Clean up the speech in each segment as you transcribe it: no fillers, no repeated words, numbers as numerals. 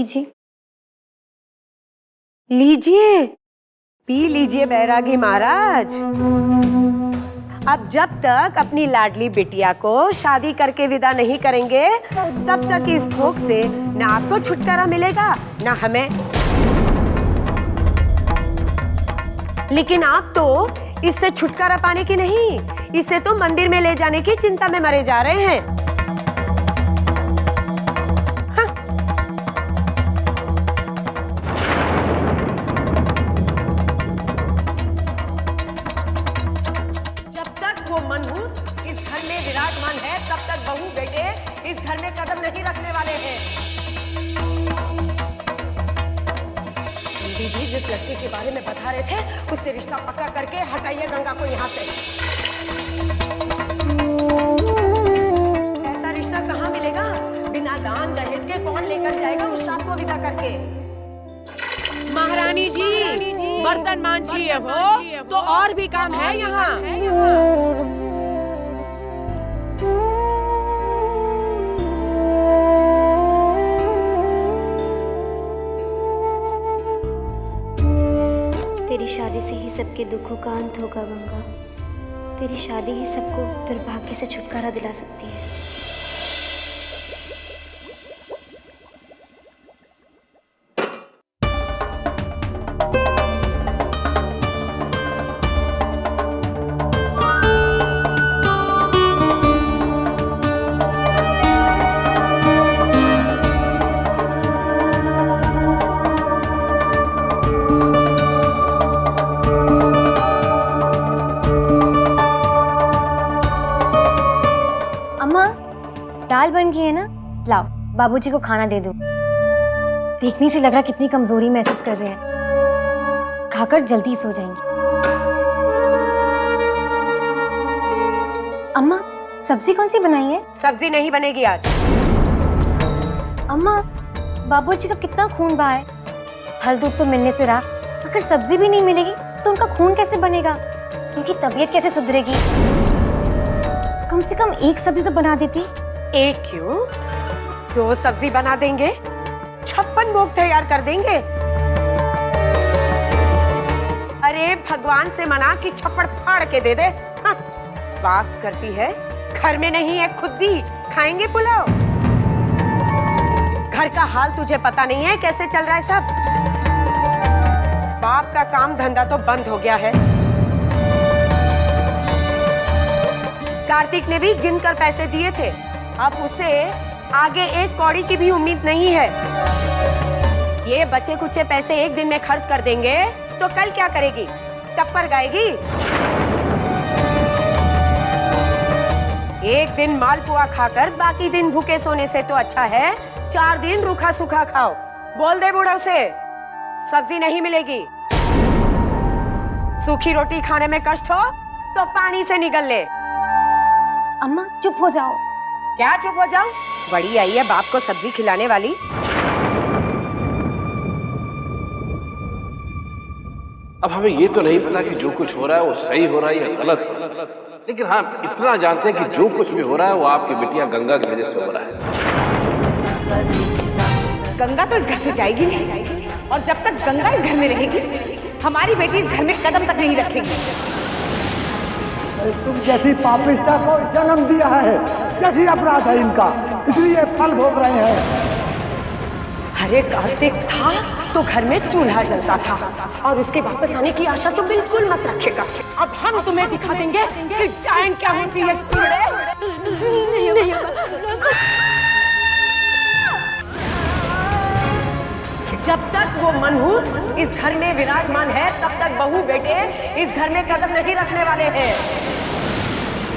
लीजिए। लीजिए, पी लीजिए बैरागी महाराज। अब जब तक अपनी लाडली बिटिया को शादी करके विदा नहीं करेंगे तब तक इस भोग से न आपको छुटकारा मिलेगा न हमें। लेकिन आप तो इससे छुटकारा पाने की नहीं, इसे तो मंदिर में ले जाने की चिंता में मरे जा रहे हैं। हाँ। जब तक वो मनहूस इस घर में विराजमान है तब तक बहू बेटे इस घर में कदम नहीं रखने वाले हैं। समधी जी जिस लड़के के बारे में बता रहे थे उससे रिश्ता पक्का करके हटाइए गंगा को यहाँ से। ऐसा रिश्ता कहाँ मिलेगा? बिना दान दहेज के कौन लेकर जाएगा उस शाप को विदा करके? महारानी जी बर्तन मांज लिए हो तो और भी काम है यहाँ। तेरी शादी से ही सबके दुखों का अंत होगा गंगा। तेरी शादी ही सबको दुर्भाग्य से छुटकारा दिला सकती है। दाल बन गई है ना, लाओ बाबूजी को खाना दे दो। देखने से लग रहा कितनी कमजोरी महसूस कर रहे हैं, खाकर जल्दी सो जाएंगे। अम्मा सब्जी कौन सी बनाई है? सब्जी नहीं बनेगी आज। अम्मा बाबूजी का कितना खून बहा है, फल दूध तो मिलने से रहा, अगर सब्जी भी नहीं मिलेगी तो उनका खून कैसे बनेगा, उनकी तबीयत कैसे सुधरेगी? कम से कम एक सब्जी तो बना देती। एक क्यों, 2 सब्जी बना देंगे, 56 भोग तैयार कर देंगे। अरे भगवान से मना कि छप्पड़ फाड़ के दे दे। हाँ, बात करती है, घर में नहीं है खुदी खाएंगे पुलाव। घर का हाल तुझे पता नहीं है कैसे चल रहा है सब। बाप का काम धंधा तो बंद हो गया है। कार्तिक ने भी गिनकर पैसे दिए थे, अब उसे आगे एक कौड़ी की भी उम्मीद नहीं है। ये बचे कुचे पैसे एक दिन में खर्च कर देंगे तो कल क्या करेगी? टप्पर गाएगी? एक दिन मालपुआ खाकर बाकी दिन भूखे सोने से तो अच्छा है 4 दिन रूखा सूखा खाओ। बोल दे बूढ़ों से सब्जी नहीं मिलेगी। सूखी रोटी खाने में कष्ट हो तो पानी से निगल ले। अम्मा चुप हो जाओ। क्या चुप हो जाओ? बड़ी आई है बाप को सब्जी खिलाने वाली। अब हमें ये तो नहीं पता कि जो कुछ हो रहा है वो सही हो रहा है या गलत, लेकिन हाँ इतना जानते हैं कि जो कुछ भी हो रहा है वो आपकी बिटिया गंगा की वजह से हो रहा है। गंगा तो इस घर से जाएगी नहीं, और जब तक गंगा इस घर में रहेगी हमारी बेटी इस घर में कदम तक नहीं रखेगी। तुम जैसी पापिष्टा को जन्म दिया है, यही अपराध है इनका, इसलिए फल भोग रहे हैं। अरे कार्तिक था तो घर में चूल्हा जलता था, और उसके वापस आने की आशा तो बिल्कुल मत रखिएगा। अब हम तुम्हें दिखा देंगे कि डायन क्या होती है। जब तक वो मनहूस इस घर में विराजमान है तब तक बहू बेटे इस घर में कदम नहीं रखने वाले हैं।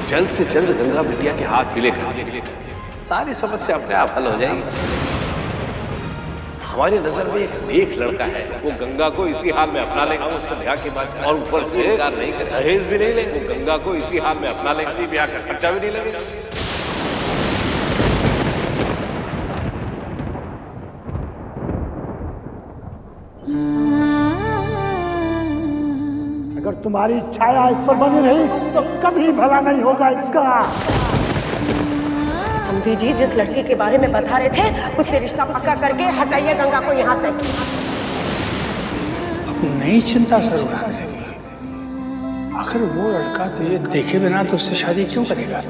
जल्द से जल्द गंगा बिटिया के हाथ मिलेगा, सारी समस्या अपने आप हल हो जाएगी। हमारी नजर में एक नेक लड़का है, वो गंगा को इसी हाल में अपना लेगा, उससे ब्याह की बात, और ऊपर से नहीं करेगा, दहेज भी नहीं लेगा, वो गंगा को इसी हाल में अपना लेगा, ब्याह का खर्चा भी नहीं लगेगा। अगर तुम्हारी छाया इस पर बनी रही तो कभी भला नहीं होगा इसका। समधी जी जिस लड़की के बारे में बता रहे थे उससे रिश्ता पक्का करके हटाइए गंगा को यहाँ से। अब नई चिंता शुरू हो सकी। आखिर वो लड़का तुझे देखे बिना तो उससे शादी क्यों करेगा?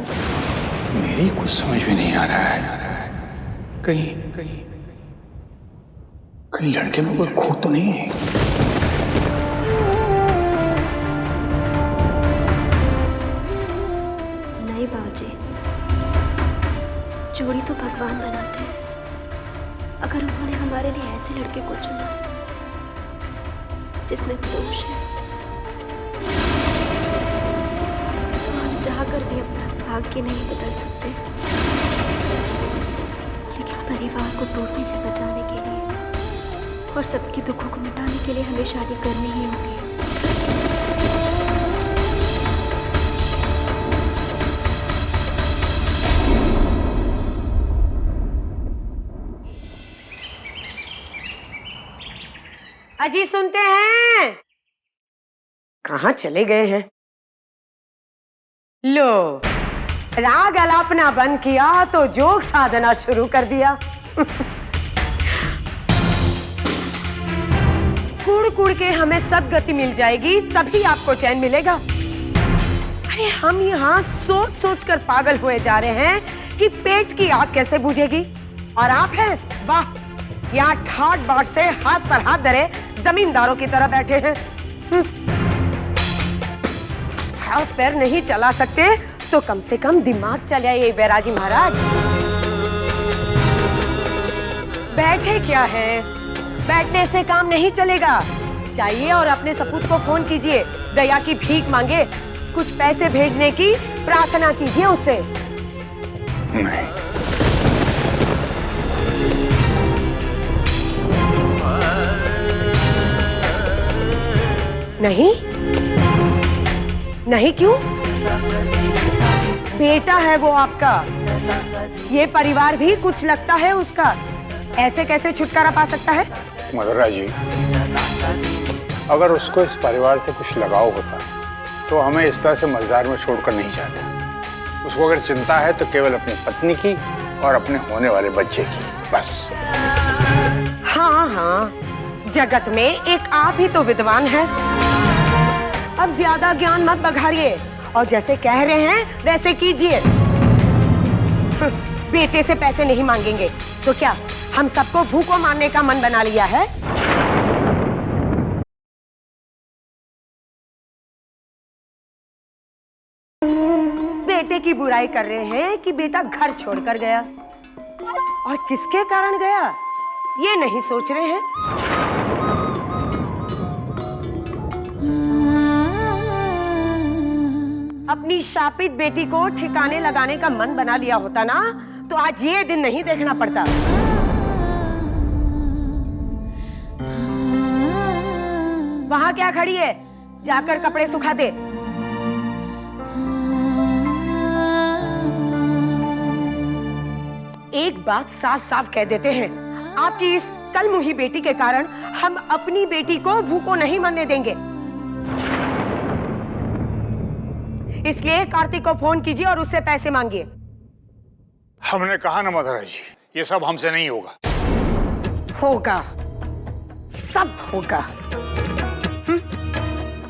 मेरी कुछ समझ में नहीं आ रहा है। कहीं कहीं कहीं लड़के में कोई खोट तो नहीं है? नहीं बाबूजी, जोड़ी तो भगवान बनाते हैं। अगर उन्होंने हमारे लिए ऐसे लड़के को चुना है जिसमें दोष है, तो हम चाहकर भी अपना भाग्य नहीं बदल सकते। लेकिन परिवार को टूटने से बचाने के लिए और सबके दुखों को मिटाने के लिए हमें शादी करनी ही होगी। अजी सुनते हैं? कहाँ चले गए हैं? लो, राग अलापना बंद किया तो जोग साधना शुरू कर दिया। कुड़ कुड़ के हमें सदगति मिल जाएगी तभी आपको चैन मिलेगा। अरे हम यहाँ सोच सोच कर पागल हुए जा रहे हैं कि पेट की आग कैसे बुझेगी, और आप हैं वाह, यहाँ ठाट बाट से हाथ पर हाथ धरे जमींदारों की तरह बैठे हैं। हाथ पैर नहीं चला सकते तो कम से कम दिमाग चलाइए बैरागी महाराज। बैठे क्या है? बैठने से काम नहीं चलेगा। जाइए और अपने सपूत को फोन कीजिए, दया की भीख मांगे, कुछ पैसे भेजने की प्रार्थना कीजिए उससे। नहीं, नहीं नहीं क्यों? बेटा है वो आपका, ये परिवार भी कुछ लगता है उसका, ऐसे कैसे छुटकारा पा सकता है? मदरा जी, अगर उसको इस परिवार से कुछ लगाव होता तो हमें इस तरह से मझधार में छोड़कर नहीं जाता। उसको अगर चिंता है तो केवल अपनी पत्नी की और अपने होने वाले बच्चे की, बस। हाँ हाँ, जगत में एक आप ही तो विद्वान है। अब ज्यादा ज्ञान मत बघारिए और जैसे कह रहे हैं वैसे कीजिए। बेटे से पैसे नहीं मांगेंगे तो क्या हम सबको भूखों मारने का मन बना लिया है? बेटे की बुराई कर रहे हैं कि बेटा घर छोड़कर गया, और किसके कारण गया ये नहीं सोच रहे हैं। अपनी शापित बेटी को ठिकाने लगाने का मन बना लिया होता ना तो आज ये दिन नहीं देखना पड़ता। वहां क्या खड़ी है? जाकर कपड़े सुखा दे। एक बात साफ साफ कह देते हैं, आपकी इस कलमुही बेटी के कारण हम अपनी बेटी को भूखों नहीं मरने देंगे। इसलिए कार्तिक को फोन कीजिए और उससे पैसे मांगिए। हमने कहा ना मदरा जी, ये सब हमसे नहीं होगा। होगा, सब होगा।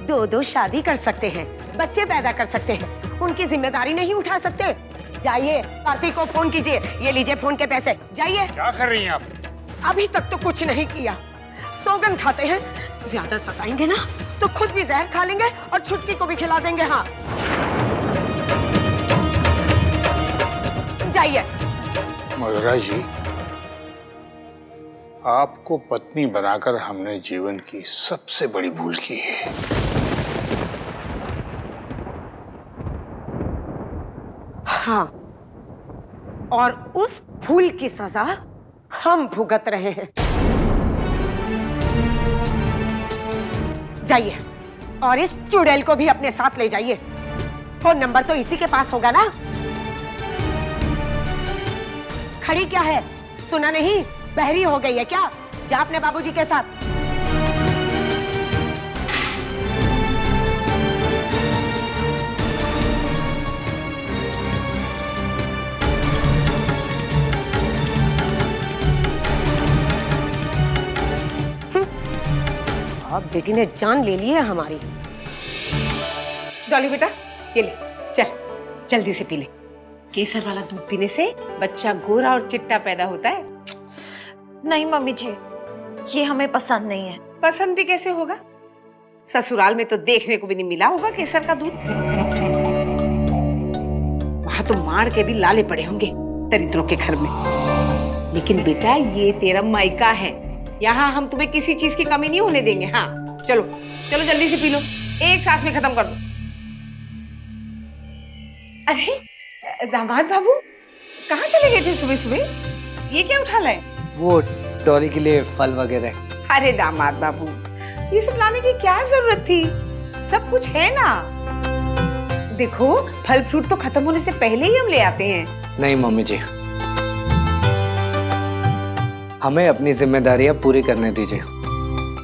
दो दो शादी कर सकते हैं, बच्चे पैदा कर सकते हैं, उनकी जिम्मेदारी नहीं उठा सकते। जाइए कार्तिक को फोन कीजिए, ये लीजिए फोन के पैसे, जाइए। क्या कर रही हैं आप? अभी तक तो कुछ नहीं किया, सौगन खाते हैं, ज्यादा सताएंगे ना तो खुद भी जहर खा लेंगे और छुटकी को भी खिला देंगे। हाँ जाइए। मदरा जी, आपको पत्नी बनाकर हमने जीवन की सबसे बड़ी भूल की है। हाँ, और उस भूल की सजा हम भुगत रहे हैं। जाइए और इस चुड़ैल को भी अपने साथ ले जाइए। फोन नंबर तो इसी के पास होगा ना। खड़ी क्या है, सुना नहीं? बहरी हो गई है क्या? जा अपने बाबूजी के साथ। बेटी ने जान ले ली है हमारी। डॉली बेटा ये ले, चल जल्दी से पी ले। केसर वाला दूध पीने से बच्चा गोरा और चिट्टा पैदा होता है। नहीं मम्मी जी, ये हमें पसंद नहीं है। पसंद भी कैसे होगा? ससुराल में तो देखने को भी नहीं मिला होगा केसर का दूध। वहां तो मार के भी लाले पड़े होंगे दरिद्रों के घर में। लेकिन बेटा ये तेरा मायका है, यहाँ हम तुम्हें किसी चीज की कमी नहीं होने देंगे। हाँ चलो चलो जल्दी से पी लो, एक सांस में खत्म कर दो। अरे दामाद बाबू कहाँ चले गए थे सुबह सुबह? ये क्या उठा लाए? वो डॉली के लिए फल वगैरह। अरे दामाद बाबू ये सब लाने की क्या जरूरत थी? सब कुछ है ना। देखो फल फ्रूट तो खत्म होने से पहले ही हम ले आते हैं। नहीं मम्मी जी, हमें अपनी जिम्मेदारियां पूरी करने दीजिए।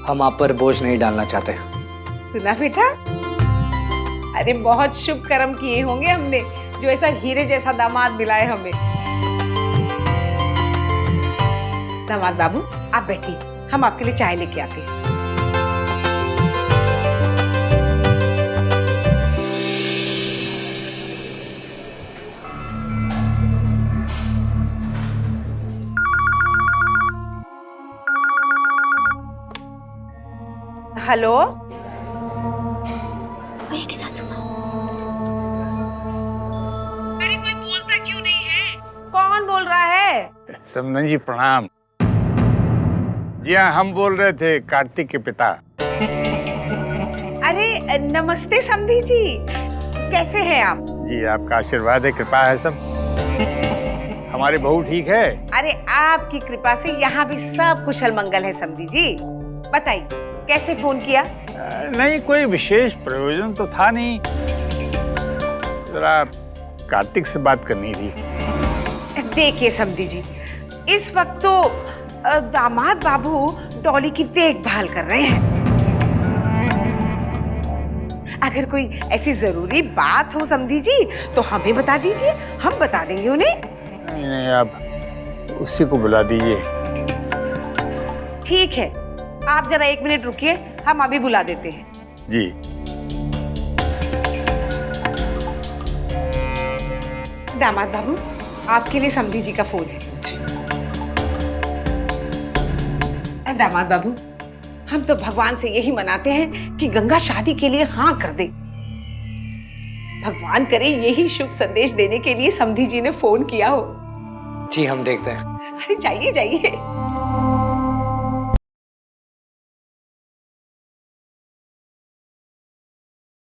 हम आप पर बोझ नहीं डालना चाहते। सुना बेटा, अरे बहुत शुभ कर्म किए होंगे हमने जो ऐसा हीरे जैसा दामाद मिला है हमें। दामाद बाबू आप बैठिए, हम आपके लिए चाय लेके आते हैं। हेलो भैया के साथ सुना। अरे कोई बोलता क्यों नहीं है? कौन बोल रहा है? समधन जी प्रणाम। जी हाँ, हम बोल रहे थे कार्तिक के पिता। अरे नमस्ते समधी जी, कैसे हैं आप? जी आपका आशीर्वाद है, कृपा है सब। हमारी बहू ठीक है? अरे आपकी कृपा से यहाँ भी सब कुशल मंगल है समधी जी। बताइए कैसे फोन किया? नहीं कोई विशेष प्रयोजन तो था नहीं, जरा कार्तिक से बात करनी थी। देखिए समधी जी, इस वक्त तो दामाद बाबू डॉली की देखभाल कर रहे हैं। अगर कोई ऐसी जरूरी बात हो समधी जी तो हमें बता दीजिए, हम बता देंगे उन्हें। नहीं आप उसी को बुला दीजिए। ठीक है, आप जरा 1 मिनट रुकिए, हम अभी बुला देते हैं। जी दामाद बाबू आपके लिए समधी जी का फोन है। दामाद बाबू हम तो भगवान से यही मनाते हैं कि गंगा शादी के लिए हाँ कर दे। भगवान करे यही शुभ संदेश देने के लिए समधी जी ने फोन किया हो। जी हम देखते हैं। अरे जाइए जाइए।